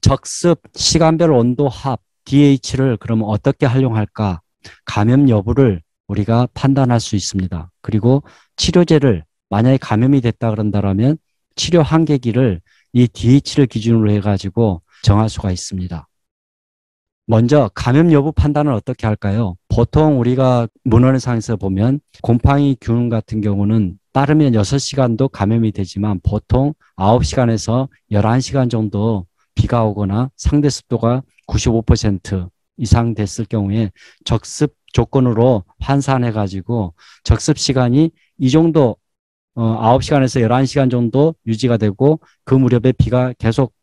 적습, 시간별 온도 합, DH를 그러면 어떻게 활용할까? 감염 여부를 우리가 판단할 수 있습니다. 그리고 치료제를 만약에 감염이 됐다 그런다면 치료 한계기를 이 DH를 기준으로 해가지고 정할 수가 있습니다. 먼저 감염 여부 판단을 어떻게 할까요? 보통 우리가 문헌상에서 보면 곰팡이균 같은 경우는 빠르면 6시간도 감염이 되지만 보통 9시간에서 11시간 정도 비가 오거나 상대 습도가 95% 이상 됐을 경우에 적습 조건으로 환산해 가지고 적습 시간이 이 정도 9시간에서 11시간 정도 유지가 되고 그 무렵에 비가 계속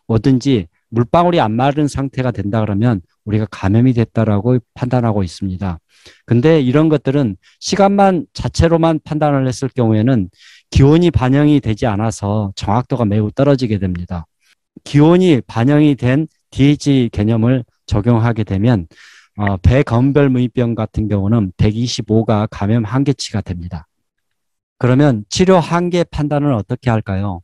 오든지 물방울이 안 마른 상태가 된다 그러면 우리가 감염이 됐다라고 판단하고 있습니다. 근데 이런 것들은 시간만 자체로만 판단을 했을 경우에는 기온이 반영이 되지 않아서 정확도가 매우 떨어지게 됩니다. 기온이 반영이 된 DH 개념을 적용하게 되면 배검별 무이병 같은 경우는 125가 감염 한계치가 됩니다. 그러면 치료 한계 판단을 어떻게 할까요?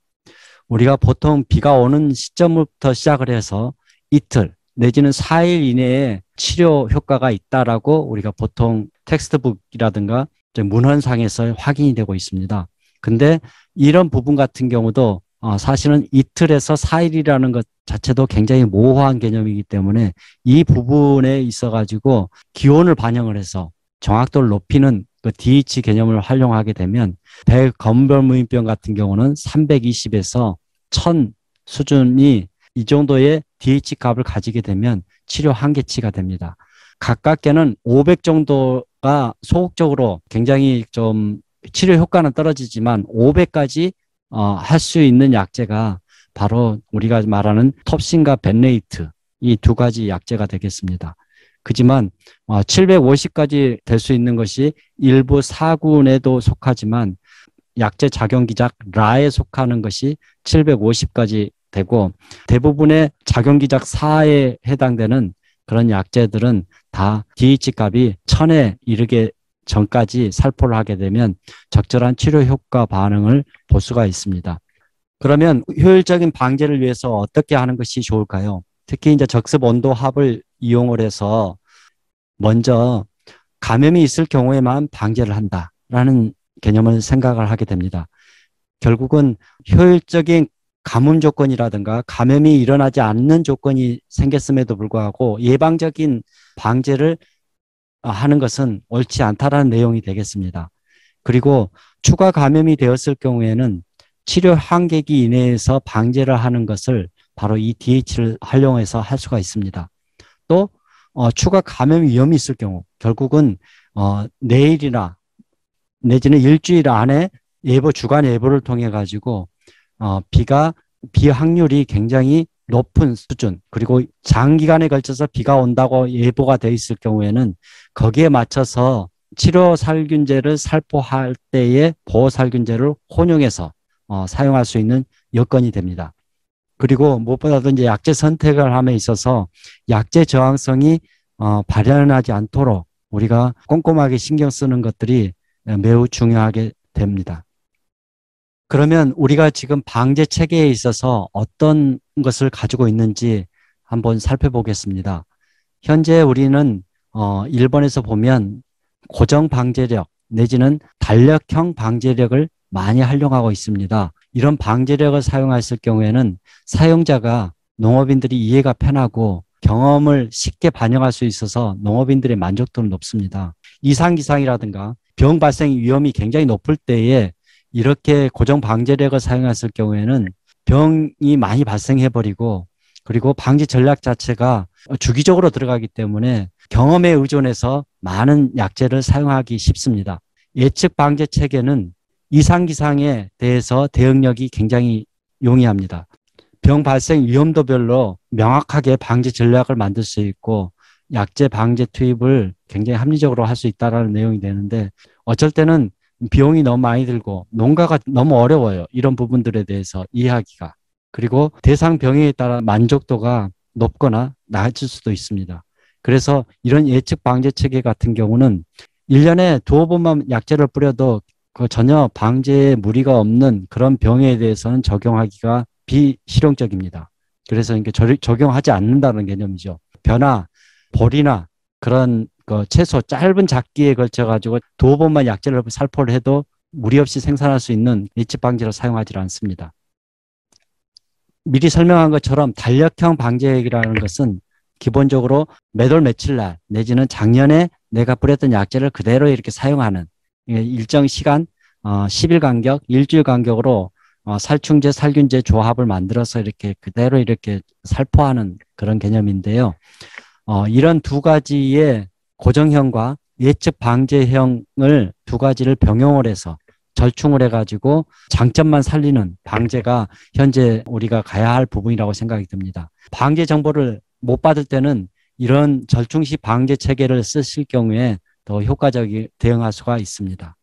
우리가 보통 비가 오는 시점부터 시작을 해서 이틀 내지는 4일 이내에 치료 효과가 있다라고 우리가 보통 텍스트북이라든가 문헌상에서 확인이 되고 있습니다. 근데 이런 부분 같은 경우도 사실은 이틀에서 4일이라는 것 자체도 굉장히 모호한 개념이기 때문에 이 부분에 있어가지고 기온을 반영을 해서 정확도를 높이는 그 DH 개념을 활용하게 되면 배검별무인병 같은 경우는 320에서 1000 수준이 이 정도의 DH 값을 가지게 되면 치료 한계치가 됩니다. 가깝게는 500 정도가 소극적으로 굉장히 좀 치료 효과는 떨어지지만 500까지 할 수 있는 약제가 바로 우리가 말하는 톱신과 벤레이트 이 두 가지 약제가 되겠습니다. 그지만 750까지 될 수 있는 것이 일부 사군에도 속하지만 약제 작용기작 라에 속하는 것이 750까지 되고 대부분의 작용기작 4에 해당되는 그런 약제들은 다 DH 값이 1000에 이르게 전까지 살포를 하게 되면 적절한 치료 효과 반응을 볼 수가 있습니다. 그러면 효율적인 방제를 위해서 어떻게 하는 것이 좋을까요? 특히 이제 적습 온도 합을 이용을 해서 먼저 감염이 있을 경우에만 방제를 한다라는 개념을 생각을 하게 됩니다. 결국은 효율적인 가뭄 조건이라든가 감염이 일어나지 않는 조건이 생겼음에도 불구하고 예방적인 방제를 하는 것은 옳지 않다라는 내용이 되겠습니다. 그리고 추가 감염이 되었을 경우에는 치료 한계기 이내에서 방제를 하는 것을 바로 이 DH를 활용해서 할 수가 있습니다. 또 추가 감염 위험이 있을 경우 결국은 내일이나 내지는 일주일 안에 예보 주간 예보를 통해 가지고 비 확률이 굉장히 높은 수준 그리고 장기간에 걸쳐서 비가 온다고 예보가 돼 있을 경우에는 거기에 맞춰서 치료 살균제를 살포할 때에 보호 살균제를 혼용해서 사용할 수 있는 여건이 됩니다. 그리고 무엇보다도 이제 약제 선택을 함에 있어서 약제 저항성이 발현하지 않도록 우리가 꼼꼼하게 신경 쓰는 것들이 매우 중요하게 됩니다. 그러면 우리가 지금 방제 체계에 있어서 어떤 것을 가지고 있는지 한번 살펴보겠습니다. 현재 우리는 일본에서 보면 고정 방제력 내지는 달력형 방제력을 많이 활용하고 있습니다. 이런 방제력을 사용했을 경우에는 사용자가 농업인들이 이해가 편하고 경험을 쉽게 반영할 수 있어서 농업인들의 만족도는 높습니다. 이상기상이라든가 병 발생 위험이 굉장히 높을 때에 이렇게 고정 방제력을 사용했을 경우에는 병이 많이 발생해버리고 그리고 방지 전략 자체가 주기적으로 들어가기 때문에 경험에 의존해서 많은 약제를 사용하기 쉽습니다. 예측 방제 체계는 이상기상에 대해서 대응력이 굉장히 용이합니다. 병 발생 위험도별로 명확하게 방지 전략을 만들 수 있고 약제 방제 투입을 굉장히 합리적으로 할 수 있다는 내용이 되는데 어쩔 때는 비용이 너무 많이 들고 농가가 너무 어려워요. 이런 부분들에 대해서 이해하기가. 그리고 대상 병에 따라 만족도가 높거나 낮을 수도 있습니다. 그래서 이런 예측 방제 체계 같은 경우는 1년에 두어 번만 약제를 뿌려도 전혀 방제에 무리가 없는 그런 병에 대해서는 적용하기가 비실용적입니다. 그래서 이게 적용하지 않는다는 개념이죠. 벼나 보리나 그런 그 채소 짧은 작기에 걸쳐 가지고 2번만 약재를 살포를 해도 무리 없이 생산할 수 있는 이집 방지를 사용하지 않습니다. 미리 설명한 것처럼 단력형 방제액이라는 것은 기본적으로 몇월 며칠 날 내지는 작년에 내가 뿌렸던 약재를 그대로 이렇게 사용하는 일정 시간 10일 간격, 일주일 간격으로 살충제, 살균제 조합을 만들어서 이렇게 그대로 이렇게 살포하는 그런 개념인데요. 이런 두 가지의 고정형과 예측 방제형을 두 가지를 병용을 해서 절충을 해가지고 장점만 살리는 방제가 현재 우리가 가야 할 부분이라고 생각이 듭니다. 방제 정보를 못 받을 때는 이런 절충식 방제 체계를 쓰실 경우에 더 효과적이 대응할 수가 있습니다.